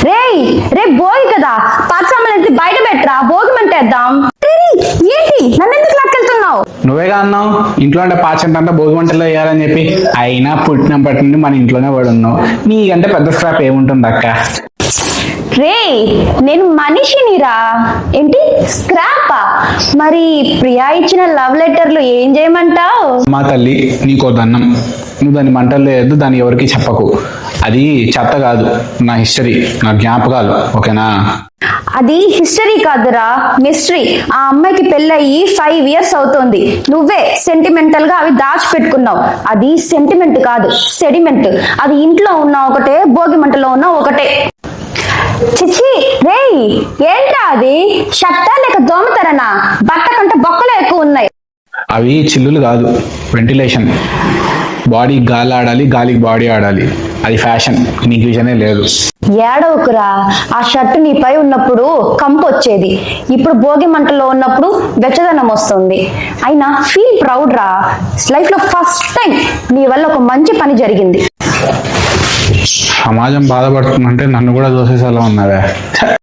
రేయ్ రే భోగి కదా, పాత సామాన్లు బయట పెట్టరా, భోగి మంటేద్దాం. ఏంటి నన్ను ఎందుకు లాక్కెళ్తున్నావు? నువ్వేగా అన్నావు ఇంట్లో అంటే పాచంట భోగి మంటలో వేయాలని చెప్పి. అయినా పుట్టినప్పటి నుండి మన ఇంట్లోనే పడి ఉన్నావు. నీకంటే పెద్ద స్క్రాప్ ఏముంటుంది అక్క? రే నేను మనిషినిరా, ఏంటి స్క్రాపా? మరి ప్రియా ఇచ్చిన లవ్ లెటర్లు ఏం చేయమంటావు? మా తల్లి నీకో దన్నం, నువ్వు దాన్ని మంటల్లో వేయద్దు, దాన్ని ఎవరికి చెప్పకు. అది చెత్త కాదు, నా హిస్టరీ, నా జ్ఞాపకాలు, ఓకేనా? అది హిస్టరీ కాదురా, మిస్టరీ. ఆ అమ్మాయికి పెళ్ళయి 5 years అవుతోంది. నువ్వే సెంటిమెంటల్ గా అవి దాచిపెట్టుకున్నావు. అది సెంటిమెంట్ కాదు, సెడిమెంట్. అది ఇంట్లో ఉన్న ఒకటే, భోగి మంటలో ఉన్న ఒకటే. చిచ్చి రేయ్ ఏంట్రా అది? షట్టా లేక దోమతరనా? బట్ట కంటే బొక్కలు ఎక్కువ ఉన్నాయి. అవి చిల్లులు కాదు, వెంటిలేషన్. బాడీ గాలి ఆడాలి, గాలికి బాడీ ఆడాలి. అది ఫ్యాషన్, నీకు విజనే లేదు. ఏడవకురా, ఆ షర్టు నీపై ఉన్నప్పుడు కంపు వచ్చేది, ఇప్పుడు భోగి మంటలో ఉన్నప్పుడు వెచ్చదనం వస్తుంది. అయినా ఫీల్ ప్రౌడ్ రా, లైఫ్ లో ఫస్ట్ టైం నీ వల్ల ఒక మంచి పని జరిగింది. సమాజం బాధపడుతుందంటే నన్ను కూడా దోసేసేలా ఉన్నావే.